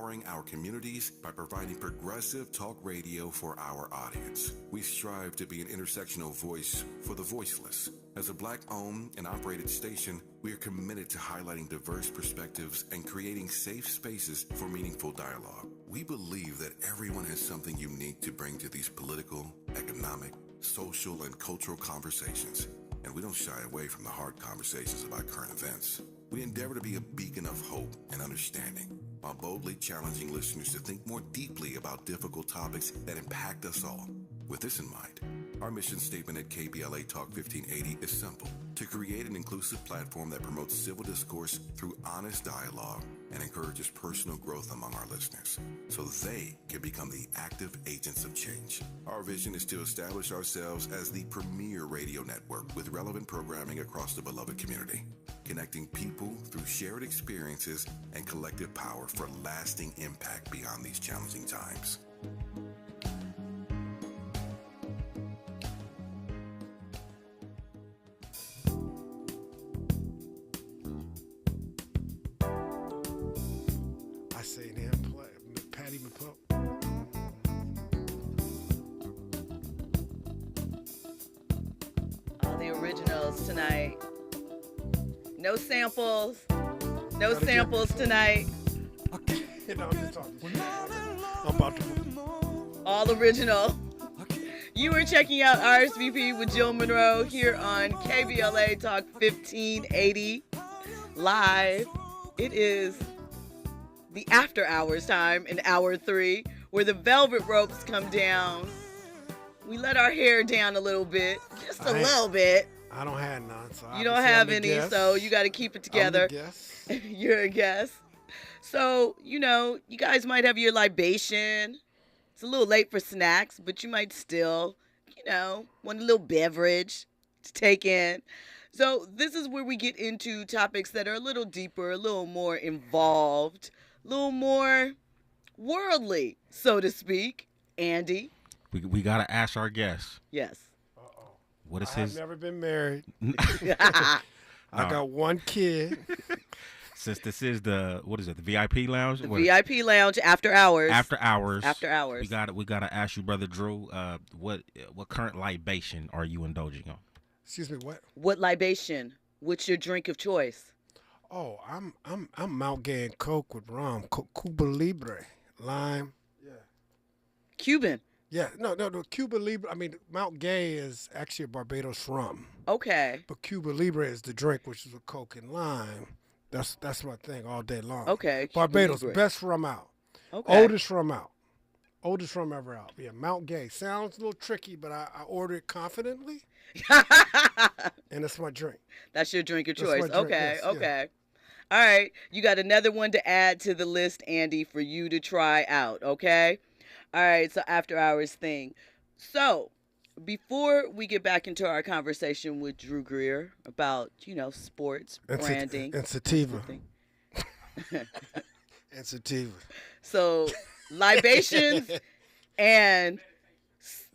empowering our communities by providing progressive talk radio for our audience. We strive to be an intersectional voice for the voiceless. As a Black-owned and operated station, we are committed to highlighting diverse perspectives and creating safe spaces for meaningful dialogue. We believe that everyone has something unique to bring to these political, economic, social, and cultural conversations, and we don't shy away from the hard conversations about current events. We endeavor to be a beacon of hope and understanding, while boldly challenging listeners to think more deeply about difficult topics that impact us all. With this in mind, our mission statement at KBLA Talk 1580 is simple: to create an inclusive platform that promotes civil discourse through honest dialogue and encourages personal growth among our listeners, so they can become the active agents of change. Our vision is to establish ourselves as the premier radio network with relevant programming across the beloved community, connecting people through shared experiences and collective power for lasting impact beyond these challenging times. I say him play Patty McPoe. All the originals tonight. No samples. No samples tonight. Okay. No, I'm just talking. I'm about to. All original. You were checking out RSVP with Jill Munroe here on KBLA Talk 1580 live. It is the after hours time in hour 3, where the velvet ropes come down. We let our hair down a little bit, just a little bit. I don't have none, so you don't have any, guest. so you got to keep it together. I'm the guest. You're a guest. So, you guys might have your libation. It's a little late for snacks, but you might still, want a little beverage to take in. So this is where we get into topics that are a little deeper, a little more involved, a little more worldly, so to speak. Andy? We got to ask our guest. Yes. What is I've his... never been married. I got one kid. Since this is the VIP lounge? The VIP lounge after hours. After hours. We gotta ask you, Brother Drew, what current libation are you indulging on? Excuse me, what? What libation? What's your drink of choice? Oh, I'm Mount Gay and Coke with rum. Cuba Libre, lime. Yeah. Cuban. Yeah, no, Cuba Libre. I mean, Mount Gay is actually a Barbados rum. Okay. But Cuba Libre is the drink, which is with Coke and lime. That's my thing all day long. Okay. Barbados, best rum out. Okay. Oldest rum out. Oldest rum ever out. Yeah, Mount Gay. Sounds a little tricky, but I order it confidently. And it's my drink. That's your drink of That's choice. my drink, Okay, yes, okay. Yeah. All right. You got another one to add to the list, Andy, for you to try out, okay? All right, so after hours thing. So, before we get back into our conversation with Drew Greer about, sports, branding. And sativa. And sativa. So, libations and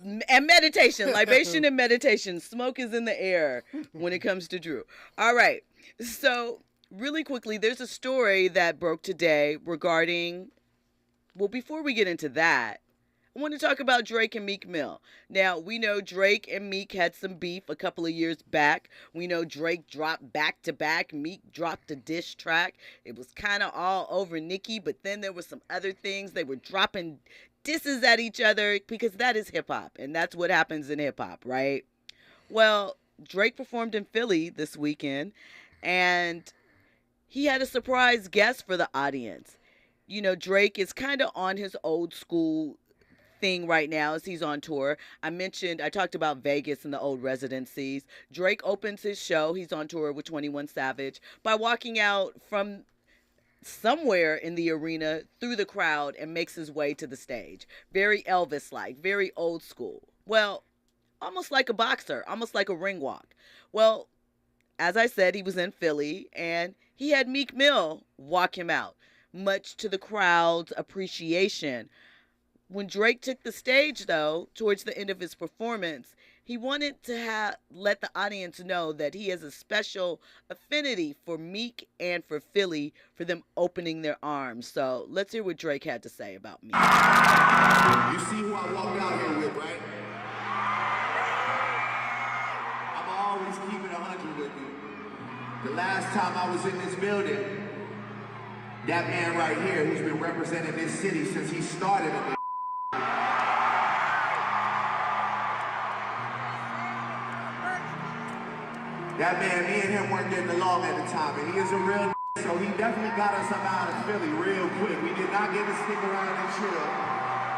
meditation. Libation and meditation. Smoke is in the air when it comes to Drew. All right. So, really quickly, there's a story that broke today regarding, well, before we get into that, I want to talk about Drake and Meek Mill. Now, we know Drake and Meek had some beef a couple of years back. We know Drake dropped back-to-back. Meek dropped a diss track. It was kind of all over Nicki, but then there were some other things. They were dropping disses at each other because that is hip-hop, and that's what happens in hip-hop, right? Well, Drake performed in Philly this weekend, and he had a surprise guest for the audience. Drake is kind of on his old school thing right now as he's on tour. I talked about Vegas and the old residencies. Drake opens his show, he's on tour with 21 Savage, by walking out from somewhere in the arena through the crowd and makes his way to the stage. Very Elvis-like, very old school. Well, almost like a boxer, almost like a ring walk. Well, as I said, he was in Philly and he had Meek Mill walk him out, much to the crowd's appreciation. When Drake took the stage, though, towards the end of his performance, he wanted to let the audience know that he has a special affinity for Meek and for Philly, for them opening their arms. So let's hear what Drake had to say about Meek. You see who I walked out here with, right? I'm always keeping 100 with you. The last time I was in this building, that man right here, who's been representing this city since he started in that man, me and him weren't getting along at the time, and he is a real so he definitely got us up out of Philly real quick. We did not get to stick around and chill.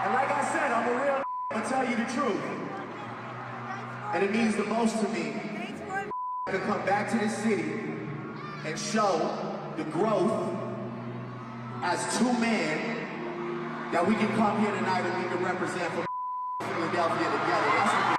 And like I said, I'm a real I'm gonna tell you the truth. And it means the most to me to come back to the city and show the growth as two men that we can come here tonight and we can represent for Philadelphia together. That's what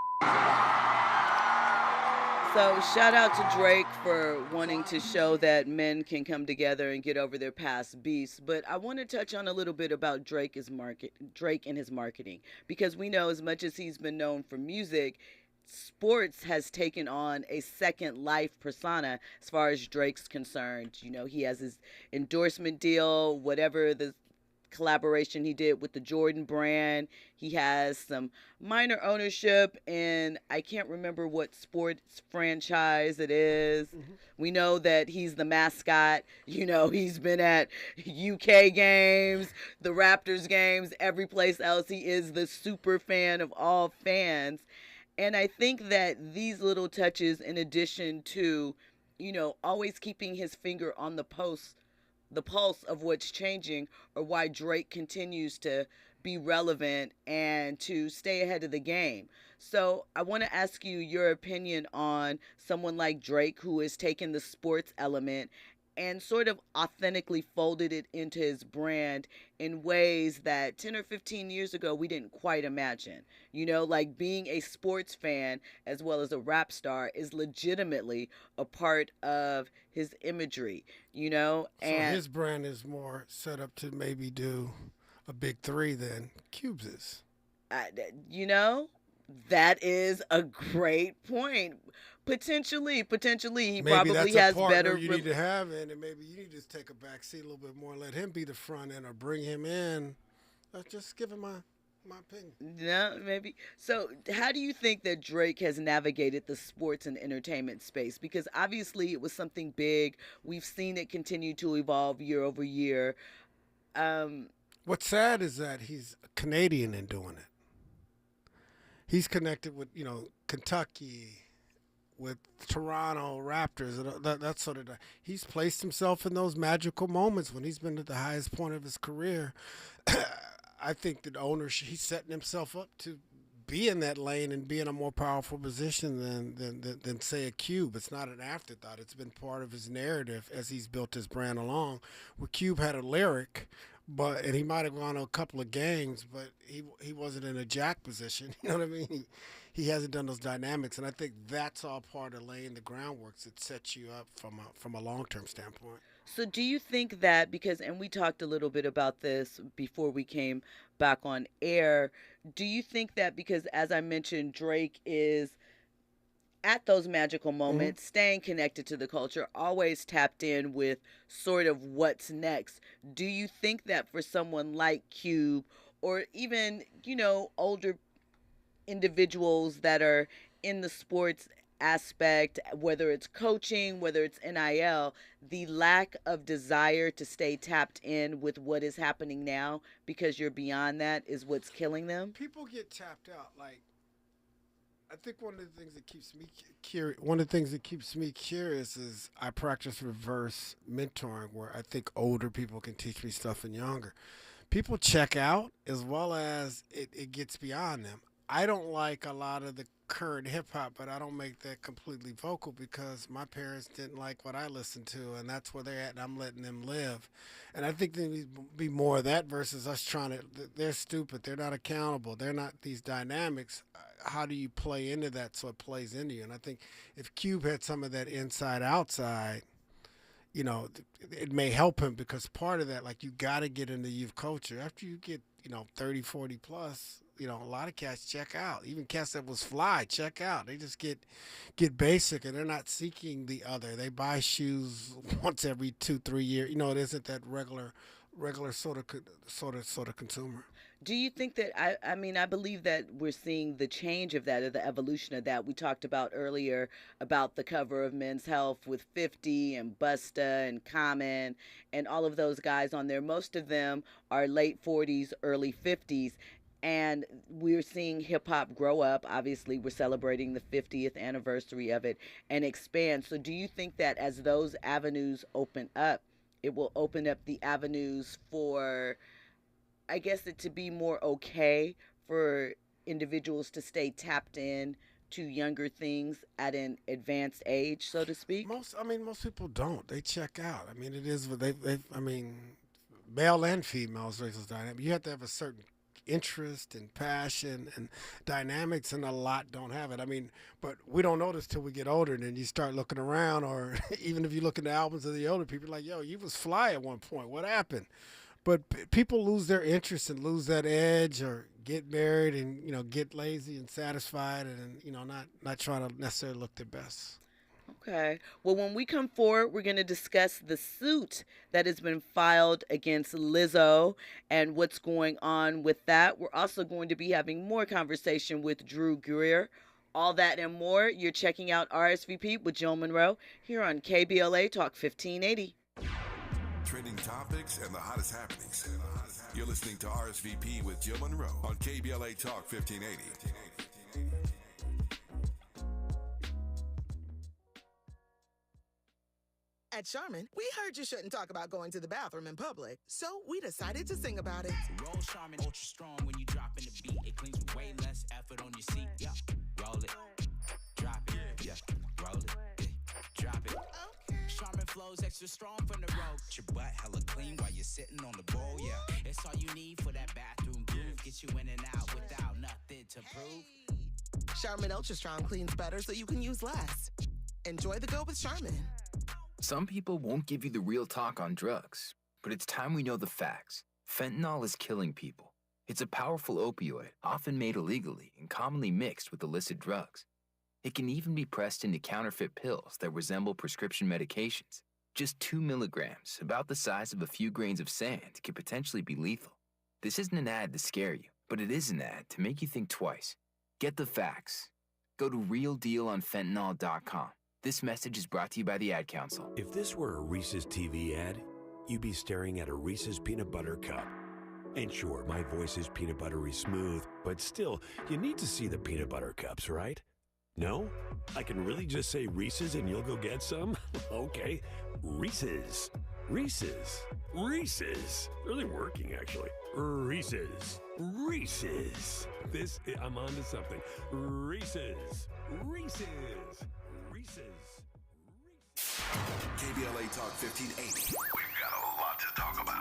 So shout out to Drake for wanting to show that men can come together and get over their past beefs. But I want to touch on a little bit about Drake and his marketing, because we know as much as he's been known for music, sports has taken on a second life persona as far as Drake's concerned. You know, he has his endorsement deal, whatever the collaboration he did with the Jordan brand. He has some minor ownership in, I can't remember what sports franchise it is. Mm-hmm. We know that he's the mascot. You know, he's been at UK games, the Raptors games, every place else. He is the super fan of all fans. And I think that these little touches, in addition to, you know, always keeping his finger on the pulse of what's changing, or why Drake continues to be relevant and to stay ahead of the game. So I want to ask you your opinion on someone like Drake, who has taken the sports element and sort of authentically folded it into his brand in ways that 10 or 15 years ago we didn't quite imagine. You know, like being a sports fan as well as a rap star is legitimately a part of his imagery, you know? And so his brand is more set up to maybe do a big three than Cube's is. You know, that is a great point. Potentially, he maybe probably that's has a partner better. You need to have in, and maybe you need to take a back seat a little bit more and let him be the front end, or bring him in. Just give him my opinion. No, maybe. So, how do you think that Drake has navigated the sports and entertainment space? Because obviously, it was something big. We've seen it continue to evolve year over year. What's sad is that he's Canadian in doing it. He's connected with, Kentucky, with Toronto Raptors, and that sort of. He's placed himself in those magical moments when he's been at the highest point of his career. I think that he's setting himself up to be in that lane and be in a more powerful position than say a Cube. It's not an afterthought. It's been part of his narrative as he's built his brand along. Where Cube had a lyric, and he might have gone to a couple of games, but he wasn't in a jack position. You know what I mean? He hasn't done those dynamics, and I think that's all part of laying the groundwork that sets you up from a long-term standpoint. So do you think that, and we talked a little bit about this before we came back on air, do you think that because, as I mentioned, Drake is at those magical moments, staying connected to the culture, always tapped in with sort of what's next, do you think that for someone like Cube, or even, older individuals that are in the sports aspect, whether it's coaching, whether it's NIL, the lack of desire to stay tapped in with what is happening now because you're beyond that is what's killing them? People get tapped out. Like, I think one of the things that keeps me curious is I practice reverse mentoring, where I think older people can teach me stuff than younger. People check out as well as it gets beyond them. I don't like a lot of the current hip-hop, but I don't make that completely vocal because my parents didn't like what I listened to, and that's where they're at, and I'm letting them live. And I think there needs to be more of that versus us they're stupid, they're not accountable, they're not these dynamics. How do you play into that so it plays into you? And I think if Cube had some of that inside-outside, it may help him, because part of that, like, you got to get into youth culture. After you get, 30, 40 plus, a lot of cats check out. Even cats that was fly check out. They just get basic, and they're not seeking the other. They buy shoes once every 2-3 years. It isn't that regular sort of consumer. Do you think that, I believe that we're seeing the change of that, or the evolution of that. We talked about earlier about the cover of Men's Health with 50 and Busta and Common and all of those guys on there. Most of them are late 40s, early 50s. And we're seeing hip hop grow up. Obviously, we're celebrating the 50th anniversary of it and expand. So do you think that as those avenues open up, it will open up the avenues for, I guess, it to be more okay for individuals to stay tapped in to younger things at an advanced age, so to speak? Most people don't. They check out. It is what male and females versus dynamic. You have to have a certain interest and passion and dynamics, and a lot don't have it. But we don't notice till we get older, and then you start looking around, or even if you look in the albums of the older people, like, yo, you was fly at one point. What happened? But people lose their interest and lose that edge, or get married and get lazy and satisfied, and not trying to necessarily look their best. Okay. Well, when we come forward, we're going to discuss the suit that has been filed against Lizzo and what's going on with that. We're also going to be having more conversation with Drew Greer. All that and more. You're checking out RSVP with Jill Munroe here on KBLA Talk 1580. Trending topics and the hottest happenings. You're listening to RSVP with Jill Munroe on KBLA Talk 1580. At Charmin, we heard you shouldn't talk about going to the bathroom in public, so we decided to sing about it. Roll Charmin ultra strong when you drop in the beat. It cleans with way less effort on your seat. Yeah, roll it, drop it. Yeah, roll it, yeah, drop it. Okay. Charmin flows extra strong from the road. Your butt hella clean while you're sitting on the bowl. Yeah, it's all you need for that bathroom groove. Get you in and out without nothing to prove. Charmin Ultra Strong cleans better so you can use less. Enjoy the go with Charmin. Some people won't give you the real talk on drugs, but it's time we know the facts. Fentanyl is killing people. It's a powerful opioid, often made illegally and commonly mixed with illicit drugs. It can even be pressed into counterfeit pills that resemble prescription medications. Just 2 milligrams, about the size of a few grains of sand, can potentially be lethal. This isn't an ad to scare you, but it is an ad to make you think twice. Get the facts. Go to realdealonfentanyl.com. This message is brought to you by the Ad Council. If this were a Reese's TV ad, you'd be staring at a Reese's peanut butter cup. And sure, my voice is peanut buttery smooth, but still, you need to see the peanut butter cups, right? No? I can really just say Reese's and you'll go get some? Okay. Reese's. Reese's. Reese's. Really working, actually. Reese's. Reese's. I'm on to something. Reese's. Reese's. Reese's. KBLA Talk 1580. We've got a lot to talk about.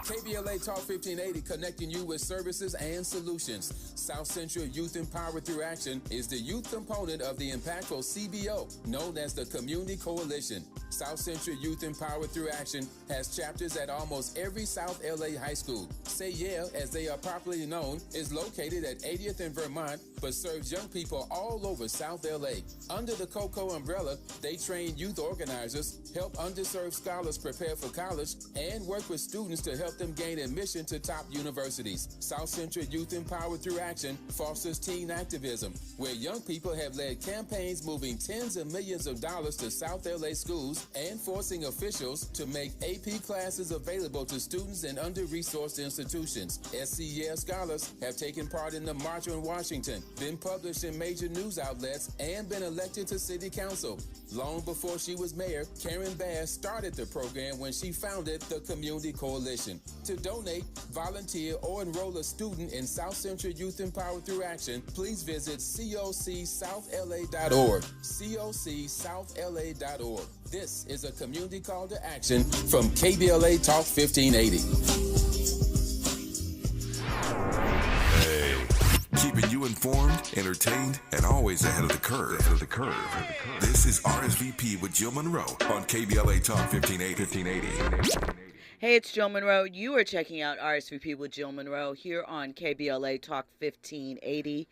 KBLA Talk 1580, connecting you with services and solutions. South Central Youth Empowered Through Action is the youth component of the impactful CBO, known as the Community Coalition. South Central Youth Empowered Through Action has chapters at almost every South LA high school. Say Yeah, as they are popularly known, is located at 80th and Vermont, but serves young people all over South LA. Under the COCO umbrella, they train youth organizers, help underserved scholars prepare for college, and work with students to help them gain admission to top universities. South Central Youth Empowered Through Action fosters teen activism, where young people have led campaigns moving tens of millions of dollars to South LA schools and forcing officials to make AP classes available to students in under-resourced institutions. SCES scholars have taken part in the March on Washington, been published in major news outlets, and been elected to city council. Long before she was mayor, Karen Bass started the program when she founded the Community Coalition. To donate, volunteer, or enroll a student in South Central Youth Empowered Through Action, please visit cocsouthla.org. cocsouthla.org. This is a community call to action from KBLA Talk 1580. Keeping you informed, entertained, and always ahead of the curve. This is RSVP with Jill Munroe on KBLA Talk 1580. Hey, it's Jill Munroe. You are checking out RSVP with Jill Munroe here on KBLA Talk 1580.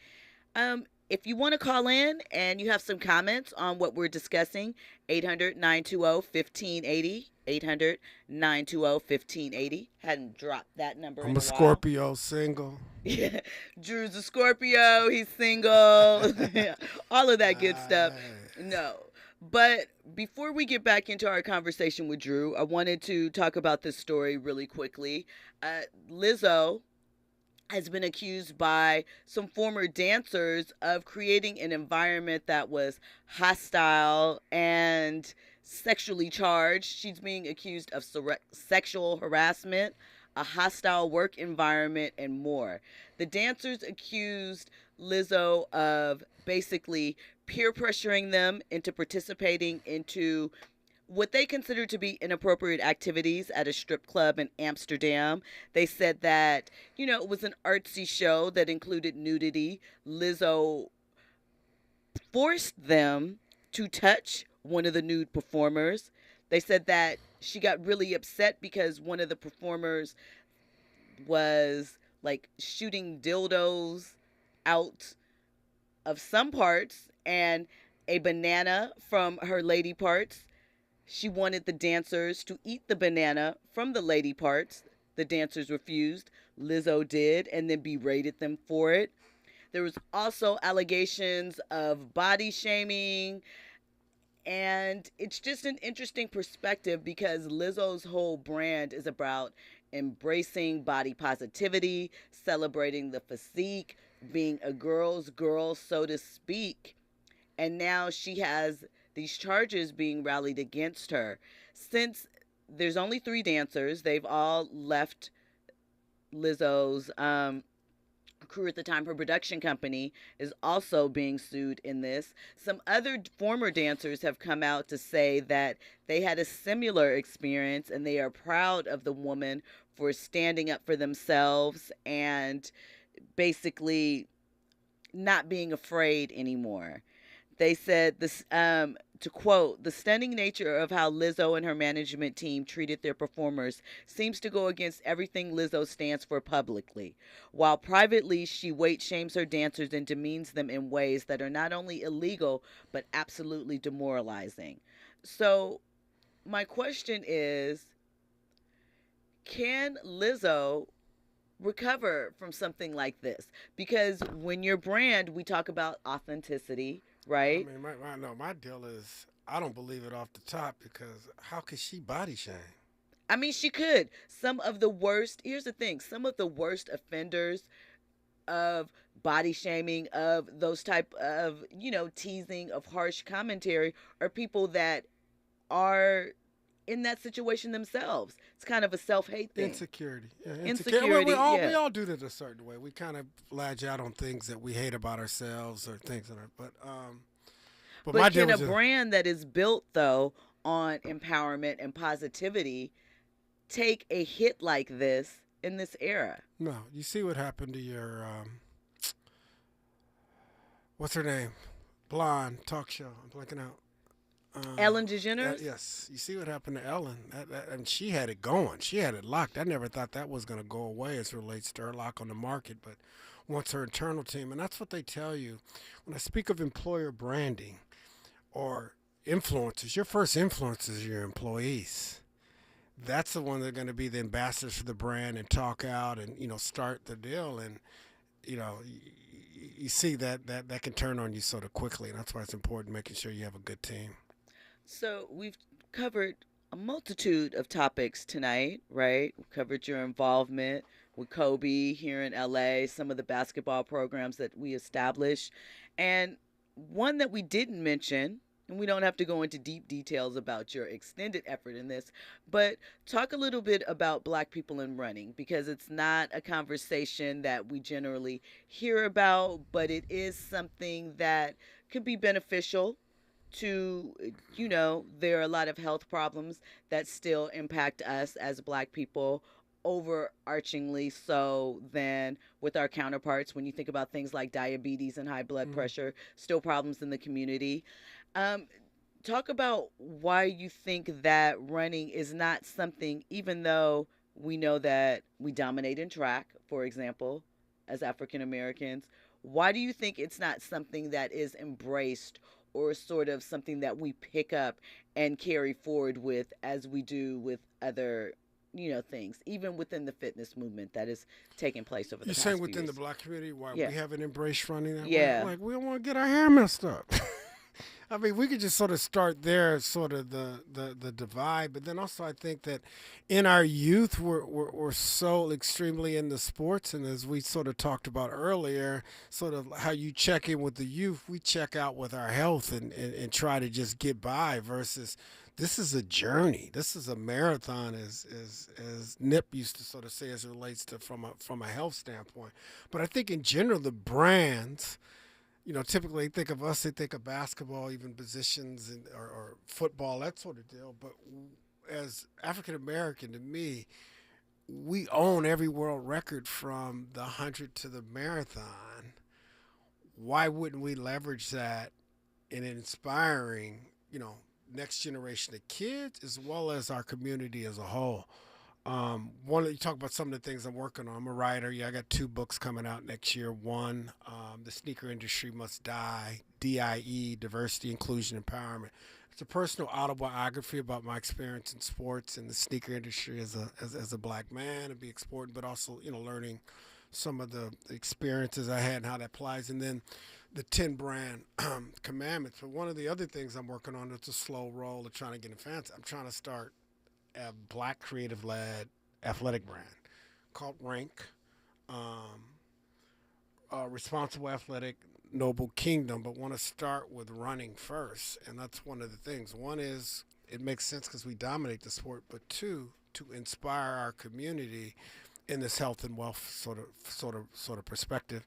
If you want to call in and you have some comments on what we're discussing, 800-920-1580. 800-920-1580. Hadn't dropped that number in a I'm while. a Scorpio, single. Yeah, Drew's a Scorpio. He's single. All of that good stuff. No. But before we get back into our conversation with Drew, I wanted to talk about this story really quickly. Lizzo has been accused by some former dancers of creating an environment that was hostile and sexually charged. She's being accused of sexual harassment, a hostile work environment, and more. The dancers accused Lizzo of basically peer pressuring them into participating into what they consider to be inappropriate activities at a strip club in Amsterdam. They said that, it was an artsy show that included nudity. Lizzo forced them to touch one of the nude performers. They said that she got really upset because one of the performers was like shooting dildos out of some parts and a banana from her lady parts. She wanted the dancers to eat the banana from the lady parts. The dancers refused. Lizzo did, and then berated them for it. There was also allegations of body shaming. And it's just an interesting perspective because Lizzo's whole brand is about embracing body positivity, celebrating the physique, being a girl's girl, so to speak. And now she has these charges being rallied against her. Since there's only 3 dancers, they've all left Lizzo's crew at the time. Her production company is also being sued in this. Some other former dancers have come out to say that they had a similar experience and they are proud of the woman for standing up for themselves and basically not being afraid anymore. They said this, to quote, "The stunning nature of how Lizzo and her management team treated their performers seems to go against everything Lizzo stands for publicly. While privately she weight shames her dancers and demeans them in ways that are not only illegal, but absolutely demoralizing." So my question is, can Lizzo recover from something like this? Because when your brand, we talk about authenticity, right? I mean, my deal is I don't believe it off the top because how could she body shame? I mean, she could. Here's the thing, some of the worst offenders of body shaming, of those type of, teasing, of harsh commentary are people that are in that situation themselves. It's kind of a self-hate thing. Insecurity. Yeah, insecurity. We all do that a certain way. We kind of latch out on things that we hate about ourselves or things that are. But can a brand that is built though on empowerment and positivity take a hit like this in this era? No. You see what happened to your what's her name? Blonde talk show. I'm blanking out. Ellen DeGeneres? Yes. You see what happened to Ellen. And she had it going. She had it locked. I never thought that was going to go away as it relates to her lock on the market. But once her internal team, and that's what they tell you. When I speak of employer branding or influencers, your first influencers are your employees. That's the one that are going to be the ambassadors for the brand and talk out and, start the deal. And, you see that can turn on you sort of quickly. And that's why it's important making sure you have a good team. So we've covered a multitude of topics tonight, right? We've covered your involvement with Kobe here in LA, some of the basketball programs that we established. And one that we didn't mention, and we don't have to go into deep details about your extended effort in this, but talk a little bit about Black people in running, because it's not a conversation that we generally hear about, but it is something that could be beneficial to, there are a lot of health problems that still impact us as Black people, overarchingly so than with our counterparts. When you think about things like diabetes and high blood pressure, still problems in the community. talk about why you think that running is not something, even though we know that we dominate in track, for example, as African Americans. Why do you think it's not something that is embraced or sort of something that we pick up and carry forward with as we do with other, things, even within the fitness movement that is taking place over the past few years? You're saying within the Black community why we haven't embraced running that way? Like, we don't want to get our hair messed up. I mean, we could just sort of start there, sort of the divide. But then also I think that in our youth, we're so extremely into sports. And as we sort of talked about earlier, sort of how you check in with the youth, we check out with our health and try to just get by versus this is a journey. This is a marathon, as Nip used to sort of say, as it relates to from a health standpoint. But I think in general, the brands, typically think of us, they think of basketball, even positions or football, that sort of deal. But as African American, to me, we own every world record from the 100 to the marathon. Why wouldn't we leverage that in inspiring, next generation of kids as well as our community as a whole? You talk about some of the things I'm working on. I'm a writer. I got 2 books coming out next year. One, The Sneaker Industry Must Die, DIE, Diversity, Inclusion, Empowerment. It's a personal autobiography about my experience in sports and the sneaker industry as a black man and being sport, but also, learning some of the experiences I had and how that applies. And then the 10 brand commandments. But one of the other things I'm working on, it's a slow roll of trying to get in fans. I'm trying to start a black creative-led athletic brand called Rank, Responsible Athletic Noble Kingdom, but want to start with running first. And that's one of the things. One is it makes sense because we dominate the sport, but 2, to inspire our community in this health and wealth sort of perspective,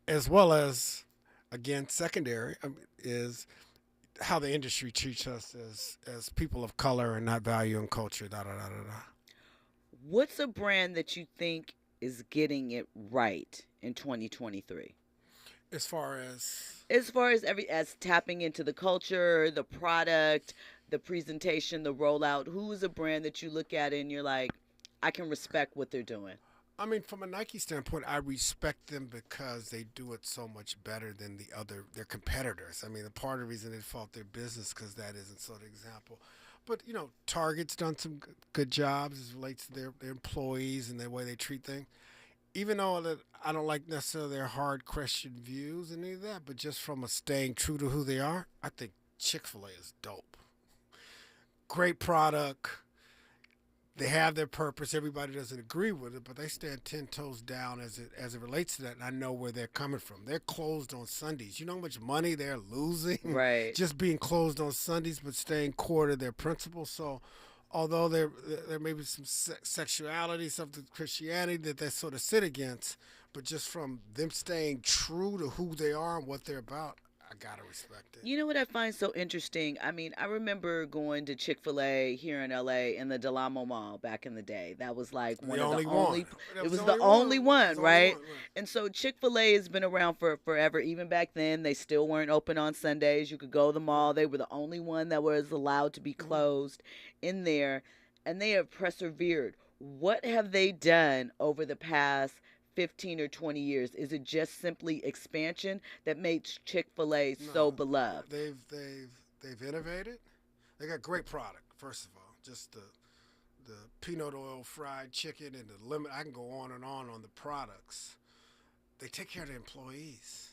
as well as, again, secondary is how the industry treats us as people of color and not value and culture. What's a brand that you think is getting it right in 2023? As far as as tapping into the culture, the product, the presentation, the rollout, who is a brand that you look at and you're like, I can respect what they're doing? I mean, from a Nike standpoint, I respect them because they do it so much better than their competitors. I mean, the part of the reason they fought their business because that isn't sort of example. But, Target's done some good jobs as it relates to their employees and the way they treat things. Even though that I don't like necessarily their hard Christian views and any of that, but just from a staying true to who they are, I think Chick-fil-A is dope. Great product. They have their purpose. Everybody doesn't agree with it, but they stand 10 toes down as it relates to that, and I know where they're coming from. They're closed on Sundays. You know how much money they're losing? Right. Just being closed on Sundays, but staying core to their principles. So although there may be some sexuality, something Christianity that they sort of sit against, but just from them staying true to who they are and what they're about, I gotta respect it. You know what I find so interesting? I mean, I remember going to Chick-fil-A here in LA in the Del Amo Mall back in the day. That was like one of the only. It was the only one, right? And so Chick-fil-A has been around for forever. Even back then, they still weren't open on Sundays. You could go to the mall. They were the only one that was allowed to be closed in there, and they have persevered. What have they done over the past 15 or 20 years? Is it just simply expansion that makes Chick-fil-A so beloved? They've innovated. They got great product, first of all. Just the peanut oil fried chicken and the lemon. I can go on and on the products. They take care of the employees.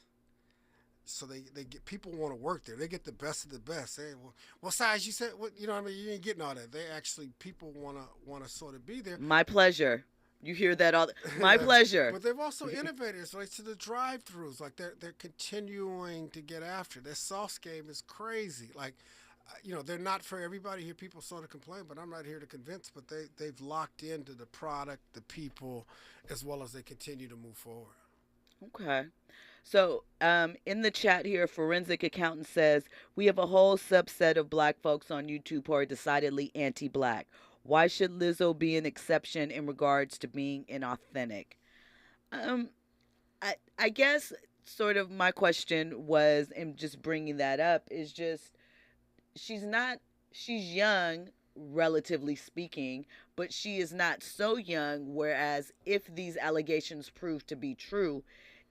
So they get people want to work there. They get the best of the best. Hey, well, what size you said? What, I mean, you ain't getting all that. They actually, people want to sort of be there. My pleasure. You hear that all? My pleasure. But they've also innovated. So to the drive-throughs, like they're continuing to get after. Their sauce game is crazy. Like, they're not for everybody. Here, people sort of complain, but I'm not here to convince. But they've locked into the product, the people, as well as they continue to move forward. Okay. So in the chat here, Forensic Accountant says, we have a whole subset of black folks on YouTube who are decidedly anti-black. Why should Lizzo be an exception in regards to being inauthentic? I guess sort of my question was, and just bringing that up, is just she's young, relatively speaking, but she is not so young, whereas if these allegations prove to be true,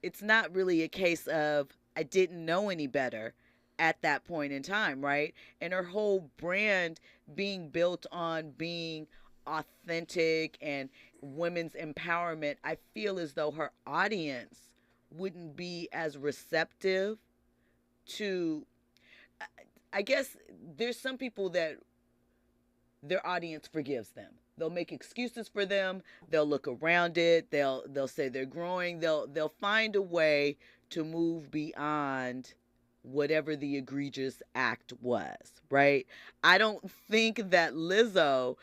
it's not really a case of I didn't know any better at that point in time, right? And her whole brand being built on being authentic and women's empowerment, I feel as though her audience wouldn't be as receptive to, I guess there's some people that their audience forgives them. They'll make excuses for them. They'll look around it. They'll say they're growing. They'll find a way to move beyond whatever the egregious act was, right? I don't think that Lizzo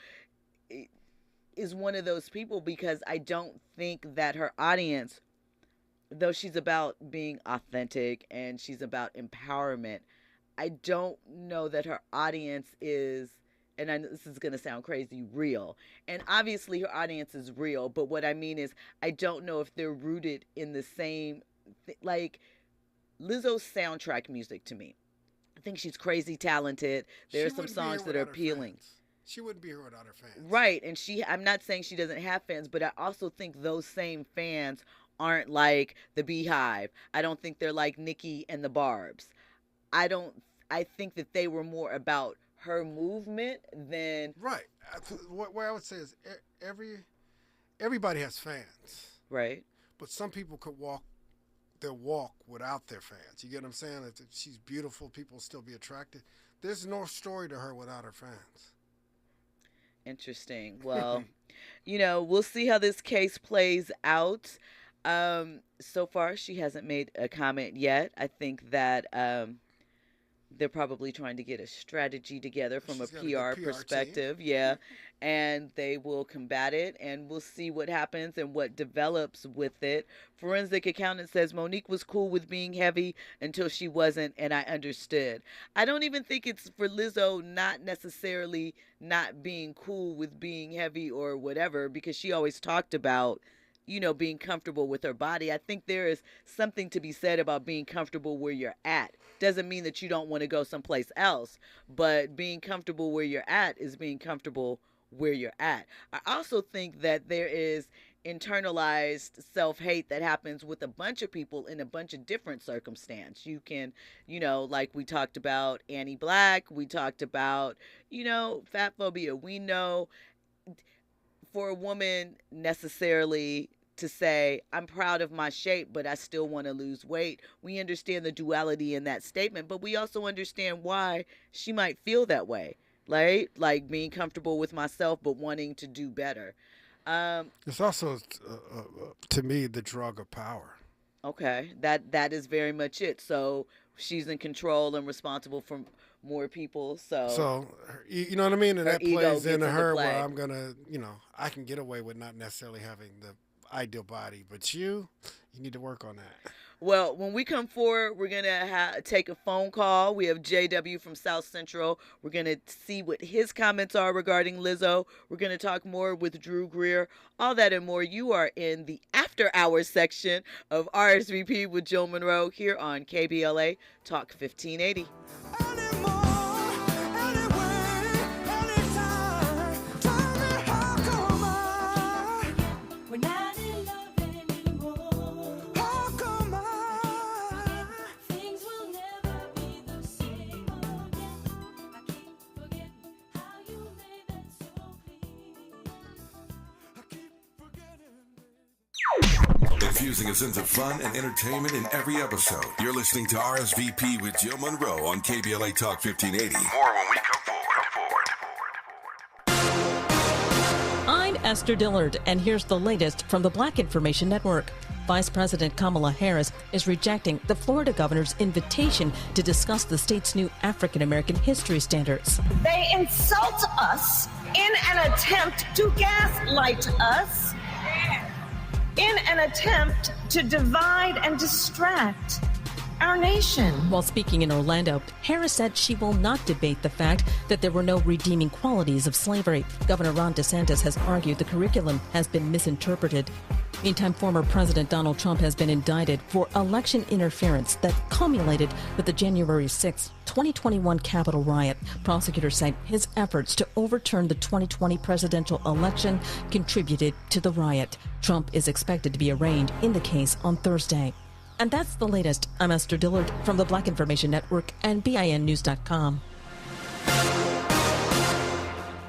is one of those people, because I don't think that her audience, though she's about being authentic and she's about empowerment, I don't know that her audience is, and I know this is going to sound crazy, real. And obviously her audience is real, but what I mean is I don't know if they're rooted in the same, like Lizzo's soundtrack music to me. I think she's crazy talented. There are some songs that are appealing. She wouldn't be here without her fans. Right, and I'm not saying she doesn't have fans, but I also think those same fans aren't like the Beehive. I don't think they're like Nicki and the Barbs. I think that they were more about her movement than... Right. What I would say is everybody has fans. Right. But some people could walk their walk without their fans. You get what I'm saying? If she's beautiful, people will still be attracted. There's no story to her without her fans. Interesting. Well, we'll see how this case plays out. So far, she hasn't made a comment yet. I think that they're probably trying to get a strategy together from a PR perspective. Yeah. And they will combat it, and we'll see what happens and what develops with it. Forensic accountant says Monique was cool with being heavy until she wasn't, and I understood. I don't even think it's for Lizzo not necessarily not being cool with being heavy or whatever, because she always talked about, being comfortable with her body. I think there is something to be said about being comfortable where you're at. Doesn't mean that you don't want to go someplace else, but being comfortable where you're at is being comfortable where you're at. I also think that there is internalized self-hate that happens with a bunch of people in a bunch of different circumstances. You can, like we talked about Annie Black, we talked about, fat phobia. We know for a woman necessarily to say, I'm proud of my shape, but I still want to lose weight. We understand the duality in that statement, but we also understand why she might feel that way. Right? Like being comfortable with myself, but wanting to do better. It's also, to me, the drug of power. Okay. That is very much it. So she's in control and responsible for more people. So you know what I mean? And that plays into her play. where I'm going to, I can get away with not necessarily having the ideal body, but you need to work on that. Well, when we come forward, we're going to take a phone call. We have JW from South Central. We're going to see what his comments are regarding Lizzo. We're going to talk more with Drew Greer. All that and more. You are in the after hours section of RSVP with Jill Munroe here on KBLA Talk 1580. Infusing a sense of fun and entertainment in every episode. You're listening to RSVP with Jill Munroe on KBLA Talk 1580. More when we come forward. I'm Esther Dillard, and here's the latest from the Black Information Network. Vice President Kamala Harris is rejecting the Florida governor's invitation to discuss the state's new African American history standards. They insult us in an attempt to gaslight us, in an attempt to divide and distract our nation. While speaking in Orlando, Harris said she will not debate the fact that there were no redeeming qualities of slavery. Governor Ron DeSantis has argued the curriculum has been misinterpreted. Meantime, former President Donald Trump has been indicted for election interference that culminated with the January 6, 2021 Capitol riot. Prosecutors say his efforts to overturn the 2020 presidential election contributed to the riot. Trump is expected to be arraigned in the case on Thursday. And that's the latest. I'm Esther Dillard from the Black Information Network and BINnews.com.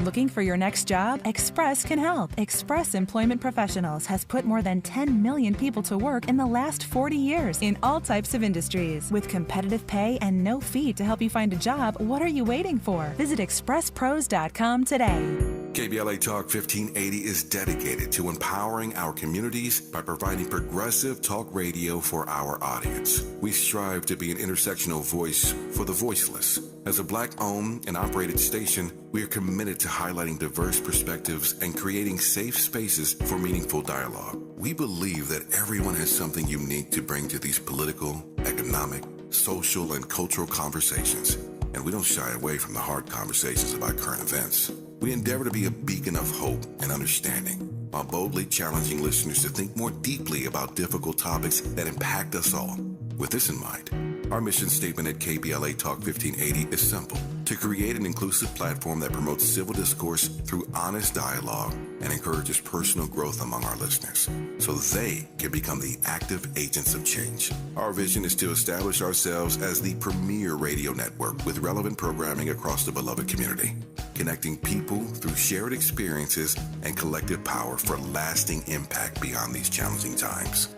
Looking for your next job? Express can help. Express Employment Professionals has put more than 10 million people to work in the last 40 years in all types of industries. With competitive pay and no fee to help you find a job, what are you waiting for? Visit expresspros.com today. KBLA Talk 1580 is dedicated to empowering our communities by providing progressive talk radio for our audience. We strive to be an intersectional voice for the voiceless. As a Black-owned and operated station, we are committed to highlighting diverse perspectives and creating safe spaces for meaningful dialogue. We believe that everyone has something unique to bring to these political, economic, social, and cultural conversations, and we don't shy away from the hard conversations about current events. We endeavor to be a beacon of hope and understanding, while boldly challenging listeners to think more deeply about difficult topics that impact us all. With this in mind, our mission statement at KBLA Talk 1580 is simple: to create an inclusive platform that promotes civil discourse through honest dialogue and encourages personal growth among our listeners, so they can become the active agents of change. Our vision is to establish ourselves as the premier radio network with relevant programming across the beloved community, connecting people through shared experiences and collective power for lasting impact beyond these challenging times.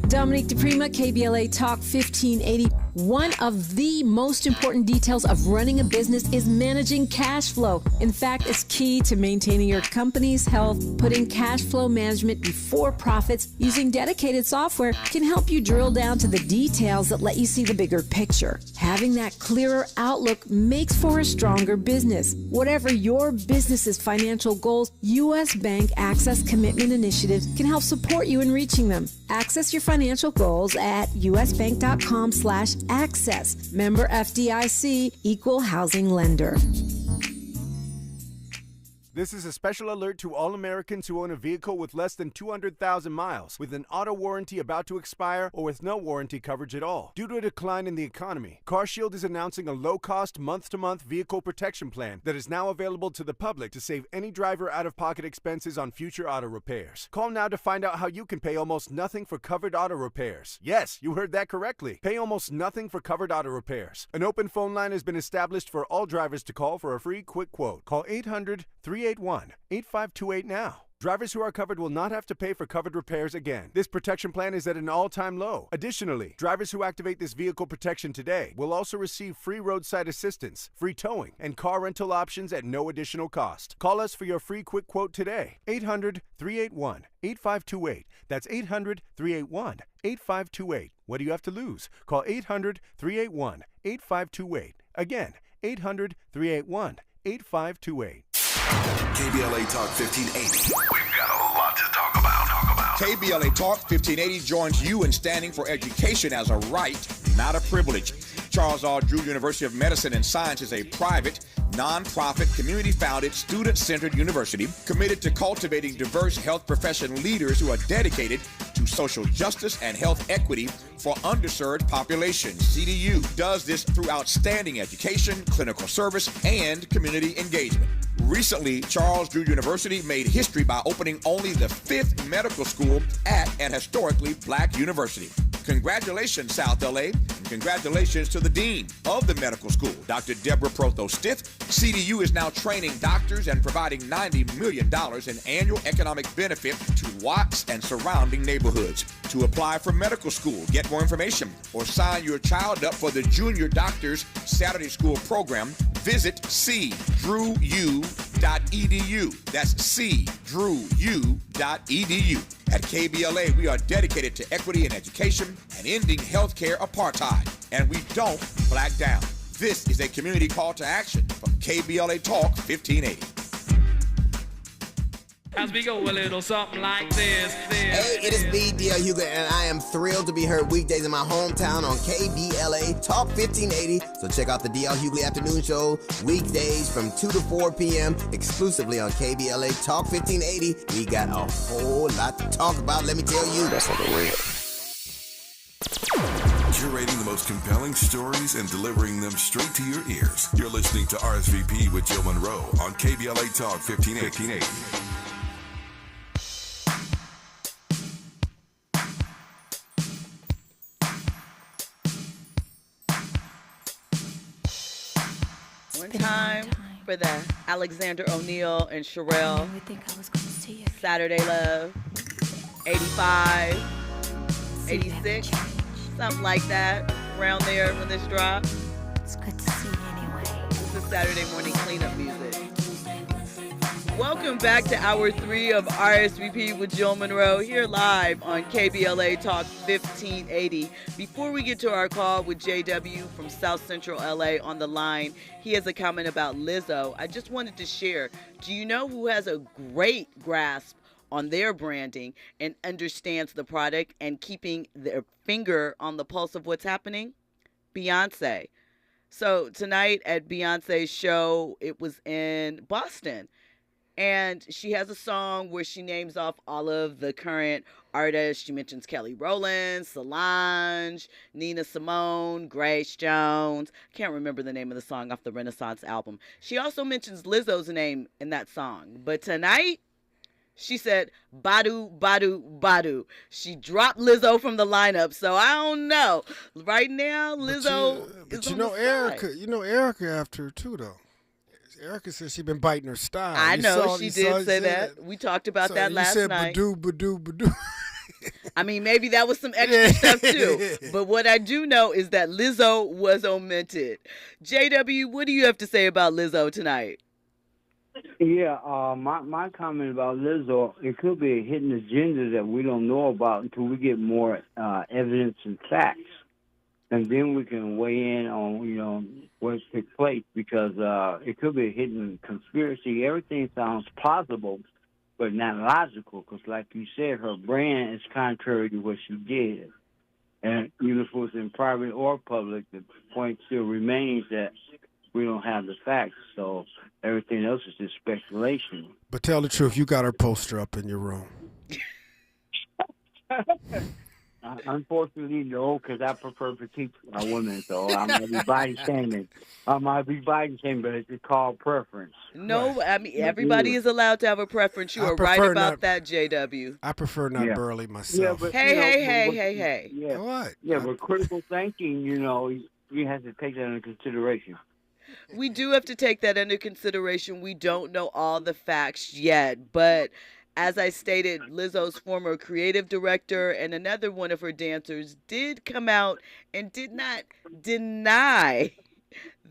Dominique DePrima, KBLA Talk 1580. One of the most important details of running a business is managing cash flow. In fact, it's key to maintaining your company's health. Putting cash flow management before profits using dedicated software can help you drill down to the details that let you see the bigger picture. Having that clearer outlook makes for a stronger business. Whatever your business's financial goals, U.S. Bank Access Commitment Initiatives can help support you in reaching them. Access your financial goals at usbank.com/access. Member FDIC, Equal Housing Lender. This is a special alert to all Americans who own a vehicle with less than 200,000 miles, with an auto warranty about to expire, or with no warranty coverage at all. Due to a decline in the economy, CarShield is announcing a low-cost, month-to-month vehicle protection plan that is now available to the public to save any driver out-of-pocket expenses on future auto repairs. Call now to find out how you can pay almost nothing for covered auto repairs. Yes, you heard that correctly. Pay almost nothing for covered auto repairs. An open phone line has been established for all drivers to call for a free quick quote. Call 800-381-8528 now. Drivers who are covered will not have to pay for covered repairs again. This protection plan is at an all-time low. Additionally, drivers who activate this vehicle protection today will also receive free roadside assistance, free towing, and car rental options at no additional cost. Call us for your free quick quote today. 800-381-8528. That's 800-381-8528. What do you have to lose? Call 800-381-8528. Again, 800-381-8528. KBLA Talk 1580. We've got a lot to talk about. KBLA Talk 1580 joins you in standing for education as a right, not a privilege. Charles R. Drew University of Medicine and Science is a private, non-profit, community-founded, student-centered university committed to cultivating diverse health profession leaders who are dedicated to social justice and health equity for underserved populations. CDU does this through outstanding education, clinical service, and community engagement. Recently, Charles Drew University made history by opening only the 5th medical school at an historically black university. Congratulations, South LA, and congratulations to the dean of the medical school, Dr. Deborah Protho-Stith. CDU is now training doctors and providing $90 million in annual economic benefit to Watts and surrounding neighborhoods. To apply for medical school, get more information, or sign your child up for the Junior Doctors Saturday School program, visit cdrewu.edu. That's cdrewu.edu. At KBLA, we are dedicated to equity in education and ending healthcare apartheid, and we don't black down. This is a community call to action from KBLA Talk 1580. As we go a little something like this. Hey, it is me, D.L. Hughley, and I am thrilled to be heard weekdays in my hometown on KBLA Talk 1580. So check out the D.L. Hughley Afternoon Show weekdays from 2 to 4 p.m. exclusively on KBLA Talk 1580. We got a whole lot to talk about, let me tell you. That's on the real. Curating the most compelling stories and delivering them straight to your ears. You're listening to RSVP with Jill Munroe on KBLA Talk 1580. One time for the Alexander O'Neal and Sherelle. Saturday Love. 85, 86, something like that, around there when this dropped. It's good to see you anyway. This is Saturday morning cleanup music. Welcome back to Hour 3 of RSVP with Jill Munroe, here live on KBLA Talk 1580. Before we get to our call with JW from South Central LA on the line, he has a comment about Lizzo. I just wanted to share, do you know who has a great grasp on their branding and understands the product and keeping their finger on the pulse of what's happening? Beyonce. So tonight at Beyonce's show, it was in Boston. And she has a song where she names off all of the current artists. She mentions Kelly Rowland, Solange, Nina Simone, Grace Jones. Can't remember the name of the song off the Renaissance album. She also mentions Lizzo's name in that song. But tonight, she said, Badu, Badu, Badu. She dropped Lizzo from the lineup, so I don't know. Right now, Lizzo is on the side. You know Erica after her, too, though. Erica said she's been biting her style. I know, she did say that. We talked about that last night. You said Badu, Badu, Badu. I mean, maybe that was some extra stuff, too. But what I do know is that Lizzo was omitted. JW, what do you have to say about Lizzo tonight? Yeah, my comment about Lizzo, it could be a hidden agenda that we don't know about until we get more evidence and facts. And then we can weigh in on, what took place, because it could be a hidden conspiracy. Everything sounds plausible, but not logical, because like you said, her brand is contrary to what she did. And even if it was in private or public, the point still remains that we don't have the facts, so everything else is just speculation. But tell the truth, you got her poster up in your room. Unfortunately, no, because I prefer petite women, so I might be body shaming. But it's called preference. No, I mean, everybody is allowed to have a preference. You are right about that, JW. I prefer not burly myself. Yeah, but, hey. Yeah, what? Yeah, but critical thinking, you have to take that into consideration. We do have to take that into consideration. We don't know all the facts yet, but as I stated, Lizzo's former creative director and another one of her dancers did come out and did not deny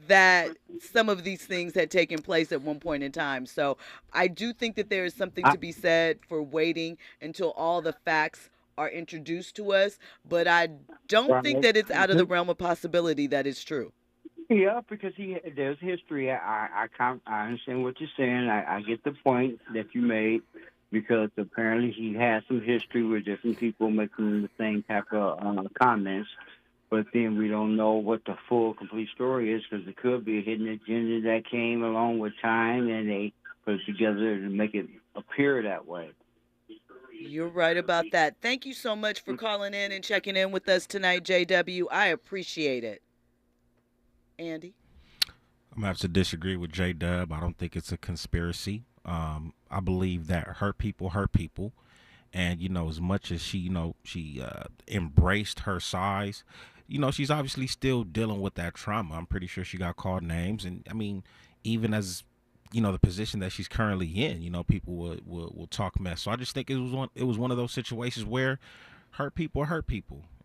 that some of these things had taken place at one point in time. So I do think that there is something to be said for waiting until all the facts are introduced to us, but I don't think that it's out of the realm of possibility that it's true. Yeah, because there's history. I understand what you're saying. I get the point that you made, because apparently he has some history with different people making the same type of comments. But then we don't know what the full, complete story is, because it could be a hidden agenda that came along with time, and they put it together to make it appear that way. You're right about that. Thank you so much for calling in and checking in with us tonight, JW. I appreciate it. Andy? I'm going to have to disagree with J-Dub. I don't think it's a conspiracy. I believe that hurt people. And, as much as she embraced her size, she's obviously still dealing with that trauma. I'm pretty sure she got called names. And, I mean, even as, the position that she's currently in, people will talk mess. So I just think it was one of those situations where hurt people.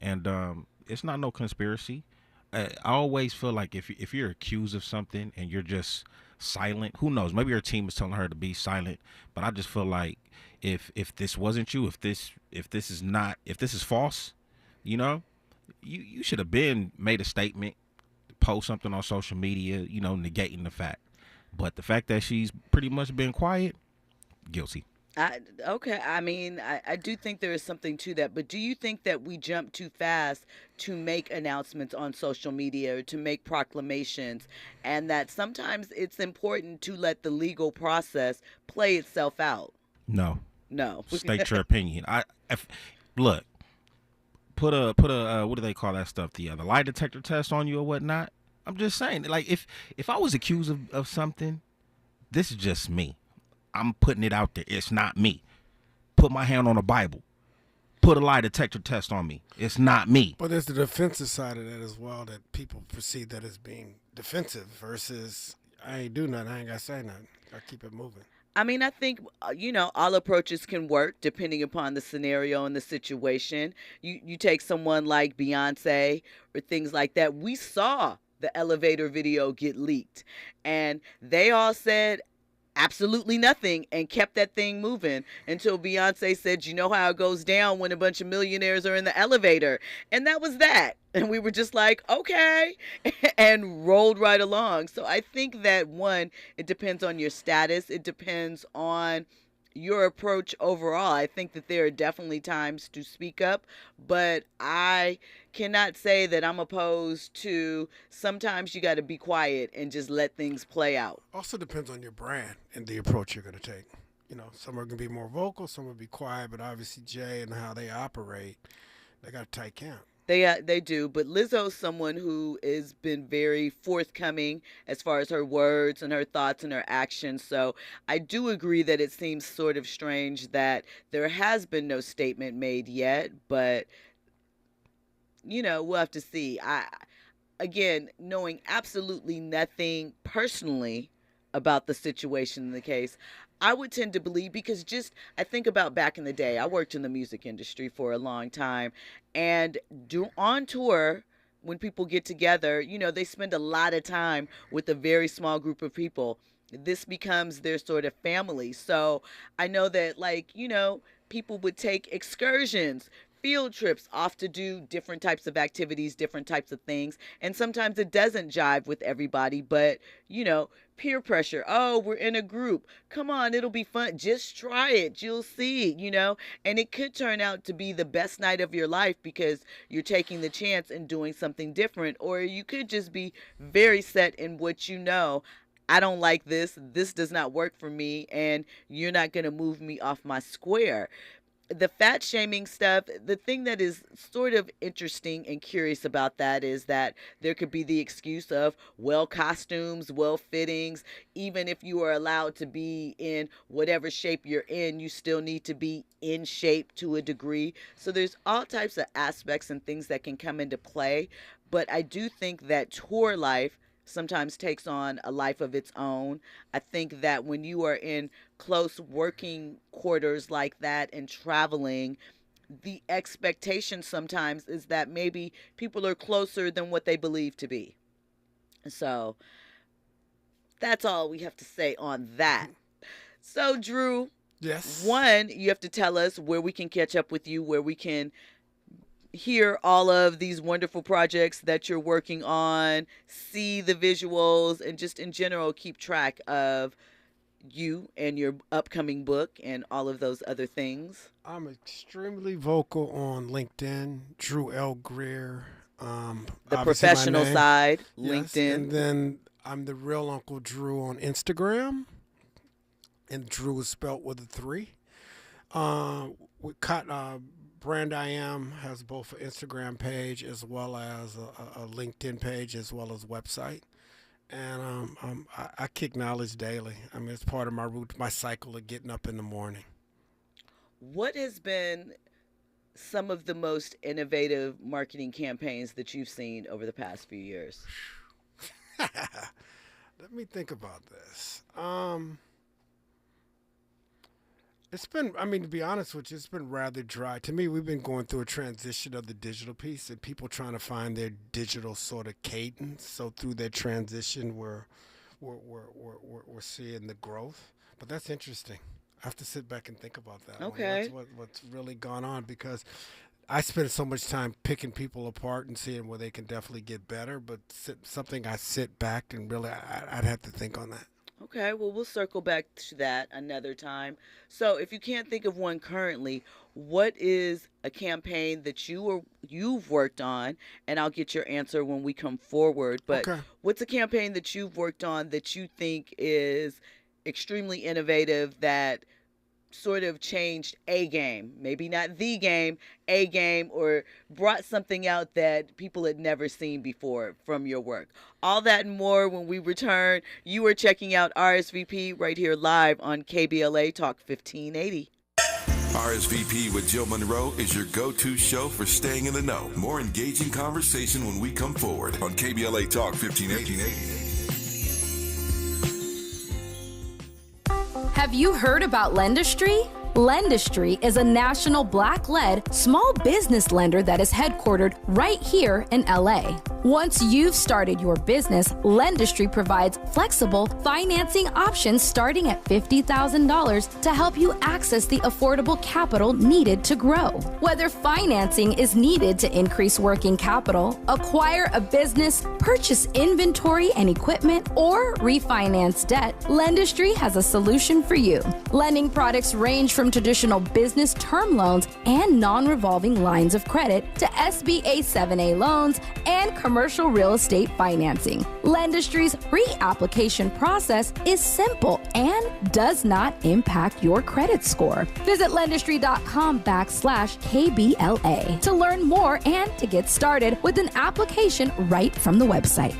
And it's not no conspiracy. I always feel like if you're accused of something and you're just silent, who knows? Maybe her team is telling her to be silent, but I just feel like if this wasn't you, if this is false, you should have been made a statement, post something on social media, negating the fact. But the fact that she's pretty much been quiet, guilty. Okay, I mean, I do think there is something to that, but do you think that we jump too fast to make announcements on social media or to make proclamations, and that sometimes it's important to let the legal process play itself out? No. No. State your opinion. Look, put a what do they call that stuff? The lie detector test on you or whatnot. I'm just saying, like if I was accused of something, this is just me. I'm putting it out there. It's not me. Put my hand on a Bible. Put a lie detector test on me. It's not me. But there's the defensive side of that as well, that people perceive that as being defensive versus I ain't do nothing. I ain't got to say nothing. I keep it moving. I mean, I think, all approaches can work depending upon the scenario and the situation. You take someone like Beyonce or things like that. We saw the elevator video get leaked, and they all said absolutely nothing and kept that thing moving until Beyonce said, you know how it goes down when a bunch of millionaires are in the elevator. And that was that. And we were just like, okay, and rolled right along. So I think that, one, it depends on your status. It depends on your approach overall. I think that there are definitely times to speak up, but I cannot say that I'm opposed to sometimes you got to be quiet and just let things play out. Also depends on your brand and the approach you're going to take. Some are going to be more vocal, some will be quiet, but obviously Jay and how they operate, they got a tight camp. They do, but Lizzo's someone who has been very forthcoming as far as her words and her thoughts and her actions. So I do agree that it seems sort of strange that there has been no statement made yet, but we'll have to see. Again, knowing absolutely nothing personally about the situation in the case, I would tend to believe, because I think about back in the day. I worked in the music industry for a long time, and on tour, when people get together, they spend a lot of time with a very small group of people. This becomes their sort of family. So I know that, people would take excursions, field trips off to do different types of activities, different types of things. And sometimes it doesn't jive with everybody, but, peer pressure. Oh, we're in a group. Come on, it'll be fun. Just try it. You'll see, and it could turn out to be the best night of your life because you're taking the chance and doing something different. Or you could just be very set in what I don't like this. This does not work for me, and you're not going to move me off my square. The fat shaming stuff, the thing that is sort of interesting and curious about that is that there could be the excuse of costumes, fittings. Even if you are allowed to be in whatever shape you're in, you still need to be in shape to a degree. So there's all types of aspects and things that can come into play. But I do think that tour life sometimes takes on a life of its own. I think that when you are in close working quarters like that and traveling, the expectation sometimes is that maybe people are closer than what they believe to be. So that's all we have to say on that. So, Drew, yes. One, you have to tell us where we can catch up with you, where we can hear all of these wonderful projects that you're working on, see the visuals, and just in general keep track of you and your upcoming book and all of those other things. I'm extremely vocal on LinkedIn, Drew L. Greer. The professional side, yes. LinkedIn. And then I'm the real Uncle Drew on Instagram, and Drew is spelt with a 3. Brand I Am has both an Instagram page as well as a LinkedIn page as well as website. And I kick knowledge daily. I mean, it's part of my my cycle of getting up in the morning. What has been some of the most innovative marketing campaigns that you've seen over the past few years? Let me think about this. It's been, to be honest with you, it's been rather dry. To me, we've been going through a transition of the digital piece and people trying to find their digital sort of cadence. So through that transition, we're seeing the growth. But that's interesting. I have to sit back and think about that. Okay. What's really gone on, because I spend so much time picking people apart and seeing where they can definitely get better. But something I sit back and really, I'd have to think on that. Okay, well, we'll circle back to that another time. So, if you can't think of one currently, what is a campaign that you've worked on? And I'll get your answer when we come forward. But Okay. what's a campaign that you've worked on that you think is extremely innovative that sort of changed a game, maybe not the game, a game, or brought something out that people had never seen before from your work? All that and more when we return. You are checking out RSVP right here live on KBLA Talk 1580. RSVP with Jill Munroe is your go-to show for staying in the know. More engaging conversation when we come forward on KBLA Talk 1580. Have you heard about Lendistry? Lendistry is a national Black-led small business lender that is headquartered right here in LA. Once you've started your business, Lendistry provides flexible financing options starting at $50,000 to help you access the affordable capital needed to grow. Whether financing is needed to increase working capital, acquire a business, purchase inventory and equipment, or refinance debt, Lendistry has a solution for you. Lending products range from traditional business term loans and non-revolving lines of credit to SBA 7A loans and commercial real estate financing. Lendistry's pre-application process is simple and does not impact your credit score. Visit lendistry.com/KBLA to learn more and to get started with an application right from the website.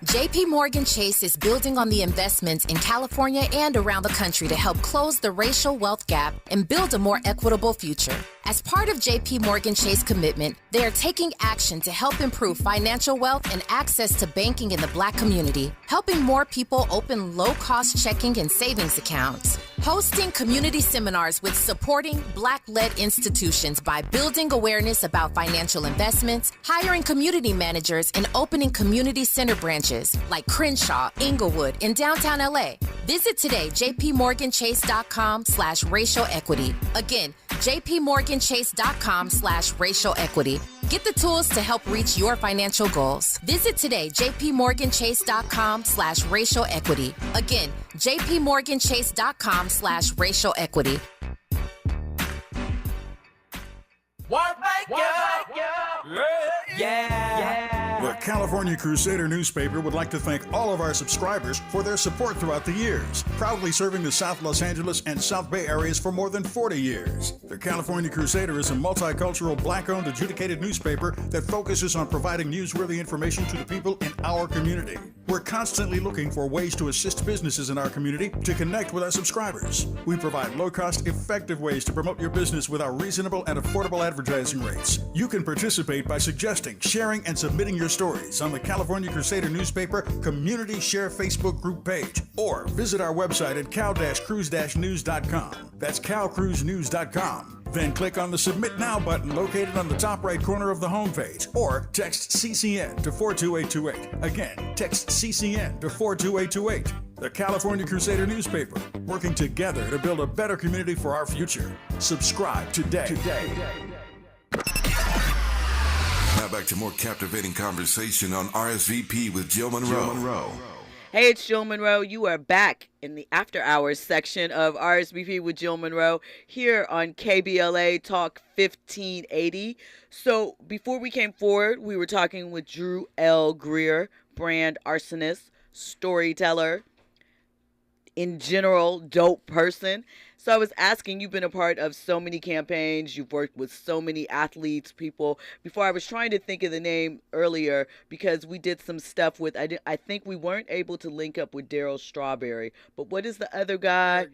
JP Morgan Chase is building on the investments in California and around the country to help close the racial wealth gap and build a more equitable future. As part of JP Morgan Chase commitment, they are taking action to help improve financial wealth and access to banking in the Black community, helping more people open low-cost checking and savings accounts, hosting community seminars with supporting Black-led institutions by building awareness about financial investments, hiring community managers, and opening community center branches like Crenshaw, Inglewood, and downtown LA. Visit today, jpmorganchase.com/racial equity. Again, jpmorganchase.com/racial equity. Get the tools to help reach your financial goals. Visit today, jpmorganchase.com/racial equity. Again, jpmorganchase.com/racial equity. What make you? Yeah. The California Crusader newspaper would like to thank all of our subscribers for their support throughout the years, proudly serving the South Los Angeles and South Bay areas for more than 40 years. The California Crusader is a multicultural, Black-owned, adjudicated newspaper that focuses on providing newsworthy information to the people in our community. We're constantly looking for ways to assist businesses in our community to connect with our subscribers. We provide low-cost, effective ways to promote your business with our reasonable and affordable advertising rates. You can participate by suggesting, sharing, and submitting your stories on the California Crusader newspaper Community Share Facebook group page, or visit our website at cal-cruise-news.com. That's calcruisenews.com. Then click on the Submit Now button located on the top right corner of the homepage, or text CCN to 42828. Again, text CCN to 42828. The California Crusader newspaper, working together to build a better community for our future. Subscribe today. Now back to more captivating conversation on RSVP with Jill Munroe. Hey, it's Jill Munroe. You are back in the after hours section of RSVP with Jill Munroe here on KBLA Talk 1580. So before we came forward, we were talking with Drew L. Greer, brand arsonist, storyteller, in general, dope person. So I was asking, you've been a part of so many campaigns, you've worked with so many athletes, people. Before, I was trying to think of the name earlier because we did some stuff with, I think we weren't able to link up with Daryl Strawberry, but what is the other guy?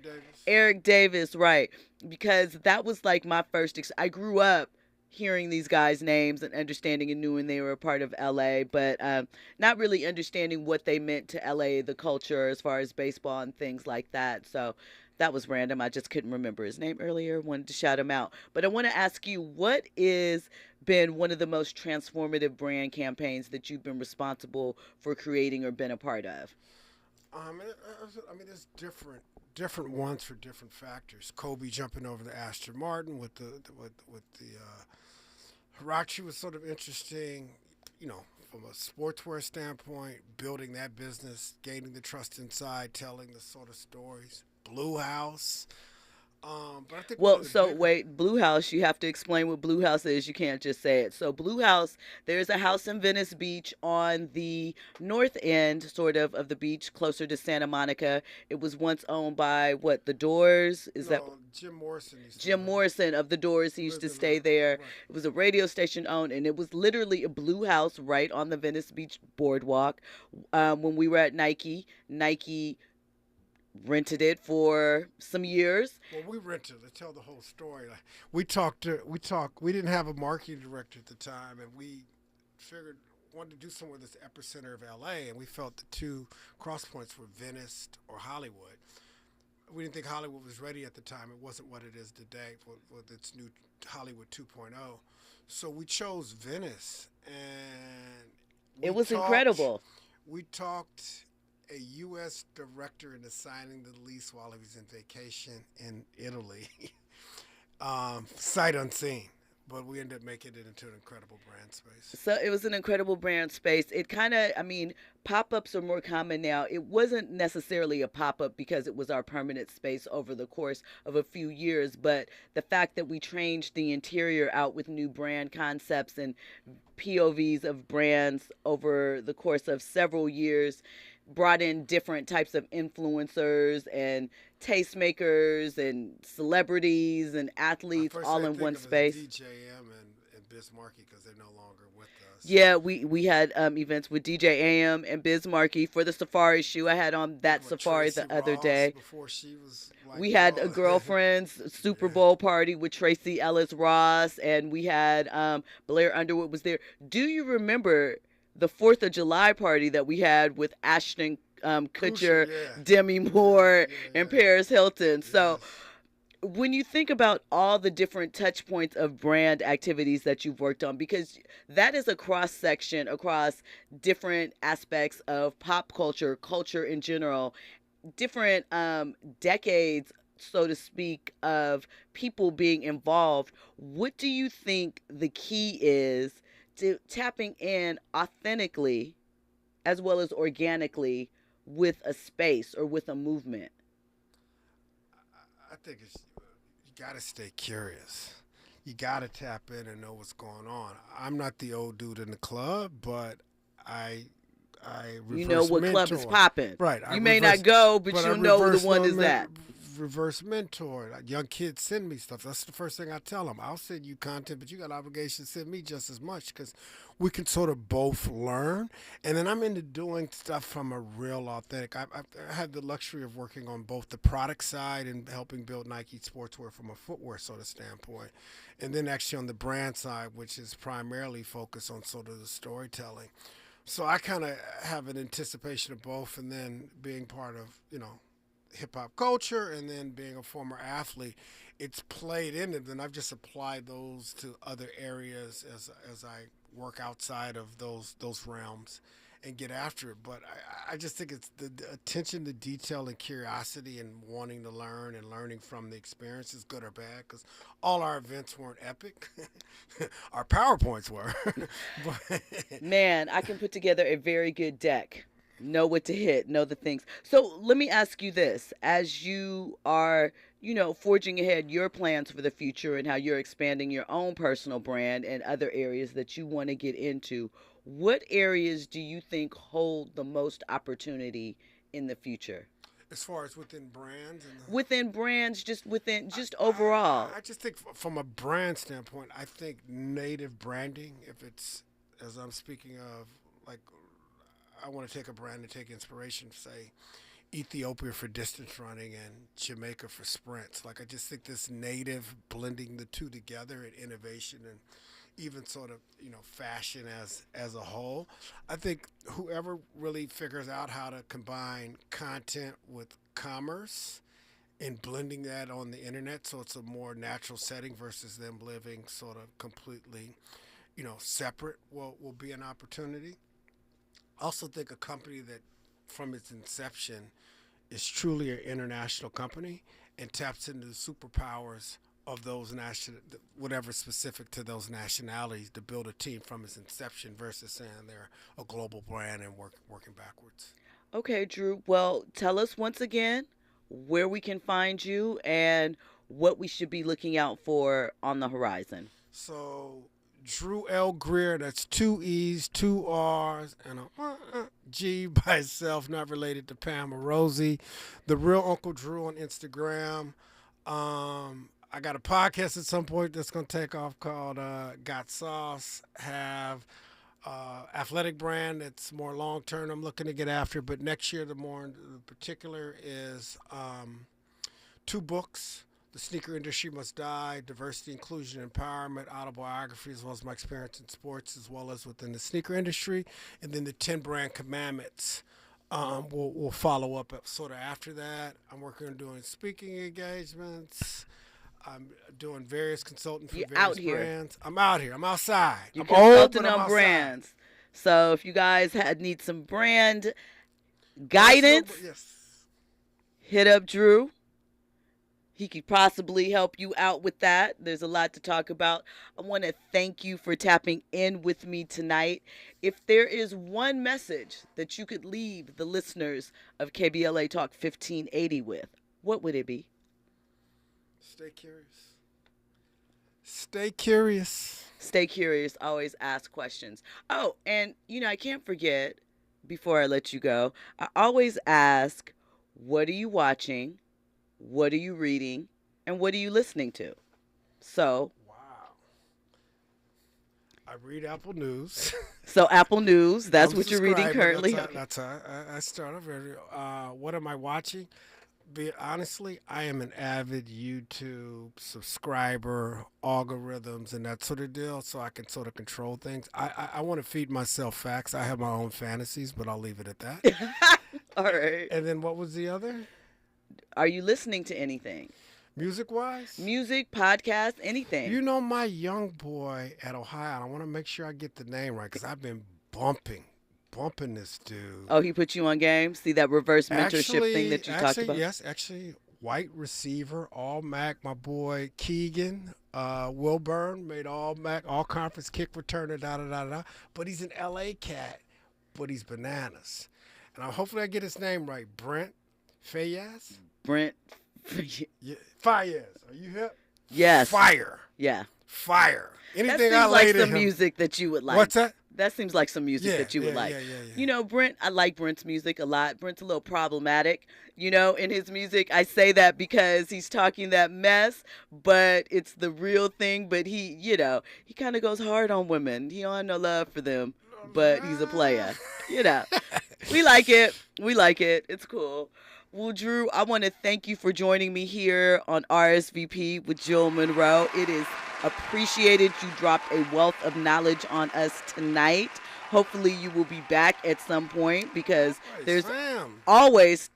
Eric Davis, right. Because that was like my first, I grew up hearing these guys' names and understanding and knowing they were a part of LA, but not really understanding what they meant to LA, the culture as far as baseball and things like that. So that was random. I just couldn't remember his name earlier. Wanted to shout him out. But I want to ask you, what is been one of the most transformative brand campaigns that you've been responsible for creating or been a part of? I mean, there's different ones for different factors. Kobe jumping over to Aston Martin with the Hirachi was sort of interesting, from a sportswear standpoint, building that business, gaining the trust inside, telling the sort of stories. Blue House. But I think Well, so wait, Blue House, you have to explain what Blue House is. You can't just say it. So Blue House, there's a house in Venice Beach on the north end, sort of the beach, closer to Santa Monica. It was once owned by, what, The Doors? Jim Morrison. Jim Morrison of The Doors. He used to stay there. Right. It was a radio station owned, and it was literally a blue house right on the Venice Beach boardwalk. When we were at Nike rented it for some years. Well, we rented it. Tell the whole story. We didn't have a marketing director at the time, and we wanted to do somewhere that's the epicenter of LA, and we felt the two cross points were Venice or Hollywood. We didn't think Hollywood was ready at the time. It wasn't what it is today with its new Hollywood 2.0. So we chose Venice, and it was incredible. We talked a U.S. director into signing the lease while he was in vacation in Italy, sight unseen. But we ended up making it into an incredible brand space. So it was an incredible brand space. It kind of, pop-ups are more common now. It wasn't necessarily a pop-up because it was our permanent space over the course of a few years. But the fact that we changed the interior out with new brand concepts and POVs of brands over the course of several years brought in different types of influencers and tastemakers and celebrities and athletes all in one space. DJ AM and Biz Markie, because they're no longer with us. Yeah, we had events with DJ AM and Biz Markie for the Safari shoe. I had on that Safari the other day. Before she was like, we had a girlfriend's Super Bowl party with Tracy Ellis Ross, and we had Blair Underwood was there. Do you remember the 4th of July party that we had with Ashton Kutcher, Demi Moore, and Paris Hilton? So when you think about all the different touch points of brand activities that you've worked on, because that is a cross-section across different aspects of pop culture, culture in general, different decades, so to speak, of people being involved, what do you think the key is to tapping in authentically as well as organically with a space or with a movement? I think you got to stay curious. You got to tap in and know what's going on. I'm not the old dude in the club, but I you know what mentor. Club is popping. Right. You may not go, but you'll know the one is that. Reverse mentor. Young kids send me stuff. That's the first thing I tell them. I'll send you content, but you got obligation to send me just as much, because we can sort of both learn. And then I'm into doing stuff from a real authentic. I had the luxury of working on both the product side and helping build Nike sportswear from a footwear sort of standpoint, and then actually on the brand side, which is primarily focused on sort of the storytelling. So I kind of have an anticipation of both, and then being part of, hip-hop culture, and then being a former athlete, it's played in it, and I've just applied those to other areas as I work outside of those realms and get after it. But I just think it's the attention to detail and curiosity and wanting to learn and learning from the experiences, good or bad, because all our events weren't epic. Our PowerPoints were. Man, I can put together a very good deck. Know what to hit, know the things. So let me ask you this. As you are, forging ahead your plans for the future and how you're expanding your own personal brand and other areas that you want to get into, what areas do you think hold the most opportunity in the future? As far as within brands? Within brands, just overall. I just think from a brand standpoint, I think native branding, if it's, as I'm speaking of, like, I want to take a brand and take inspiration, say, Ethiopia for distance running and Jamaica for sprints. Like, I just think this native, blending the two together and innovation and even sort of, fashion as a whole. I think whoever really figures out how to combine content with commerce and blending that on the internet so it's a more natural setting versus them living sort of completely, separate will be an opportunity. I also think a company that from its inception is truly an international company and taps into the superpowers of those whatever specific to those nationalities to build a team from its inception versus saying they're a global brand and working backwards. Okay, Drew. Well, tell us once again where we can find you and what we should be looking out for on the horizon. So, Drew L. Greer, that's 2 E's, 2 R's, and a G by itself, not related to Pam or Rosie. The Real Uncle Drew on Instagram. I got a podcast at some point that's going to take off called Got Sauce. Have athletic brand that's more long term I'm looking to get after, but next year the more in particular is 2 books. The Sneaker Industry Must Die, Diversity, Inclusion, Empowerment, autobiography, as well as my experience in sports, as well as within the sneaker industry. And then the 10 Brand Commandments will follow up sort of after that. I'm working on doing speaking engagements. I'm doing various consulting for various brands. I'm out here. I'm outside. You're I'm consulting old, on brands. So if you guys need some brand guidance, hit up Drew. He could possibly help you out with that. There's a lot to talk about. I want to thank you for tapping in with me tonight. If there is one message that you could leave the listeners of KBLA Talk 1580 with, what would it be? Stay curious. Stay curious. Stay curious. Always ask questions. Oh, and, I can't forget, before I let you go, I always ask, what are you watching? What are you reading? And what are you listening to? So. Wow. I read Apple News. So Apple News, that's what you're reading currently? That's how I started. What am I watching? Honestly, I am an avid YouTube subscriber, algorithms, and that sort of deal, so I can sort of control things. I want to feed myself facts. I have my own fantasies, but I'll leave it at that. All right. And then what was the other? Are you listening to anything? Music-wise? Music, podcast, anything. You know, my young boy at Ohio, I want to make sure I get the name right, because I've been bumping this dude. Oh, he put you on game? See that reverse mentorship thing that you talked about? Yes, actually, white receiver, all MAC. My boy Keegan Wilburn made all MAC, all conference kick returner, da-da-da-da. But he's an L.A. cat, but he's bananas. And hopefully I get his name right. Brent Fayez? Brent Fayez. Are you hip? Yes. Fire. Yeah. Fire. Anything that seems like some him. Music that you would like. What's that? That seems like some music that you would like. Yeah. Brent, I like Brent's music a lot. Brent's a little problematic, in his music. I say that because he's talking that mess, but it's the real thing. But he kind of goes hard on women. He don't have no love for them, but he's a player. We like it. It's cool. Well, Drew, I want to thank you for joining me here on RSVP with Jill Munroe. It is appreciated. You dropped a wealth of knowledge on us tonight. Hopefully you will be back at some point because there's always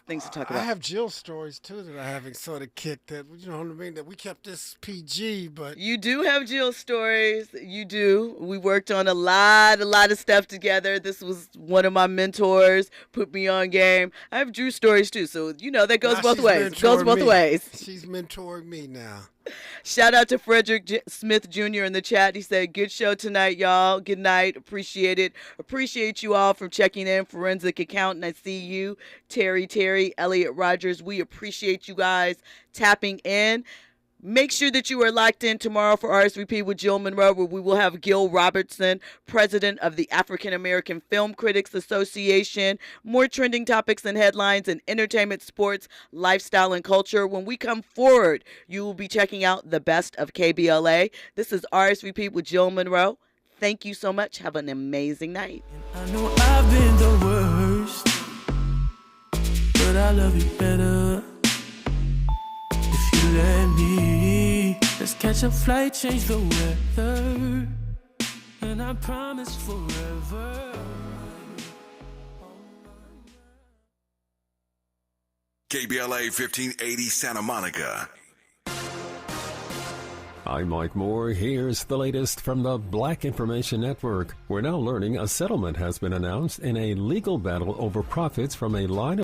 things to talk about. I have Jill stories too that I haven't sort of kicked that, what I mean, that we kept this PG, but. You do have Jill stories. You do. We worked on a lot of stuff together. This was one of my mentors, put me on game. I have Drew stories too, so that goes both ways. She's mentoring me now. Shout out to Frederick Smith Jr. in the chat. He said, good show tonight, y'all. Good night. Appreciate it. Appreciate you all for checking in. Forensic Accountant, I see you. Terry, Elliot Rogers. We appreciate you guys tapping in. Make sure that you are locked in tomorrow for RSVP with Jill Munroe, where we will have Gil Robertson, president of the African American Film Critics Association. More trending topics and headlines in entertainment, sports, lifestyle, and culture. When we come forward, you will be checking out the best of KBLA. This is RSVP with Jill Munroe. Thank you so much. Have an amazing night. I know I've been the worst, but I love you better. If you let me, let's catch a flight, change the weather, and I promise forever. KBLA 1580 Santa Monica. I'm Mike Moore. Here's the latest from the Black Information Network. We're now learning a settlement has been announced in a legal battle over profits from a line of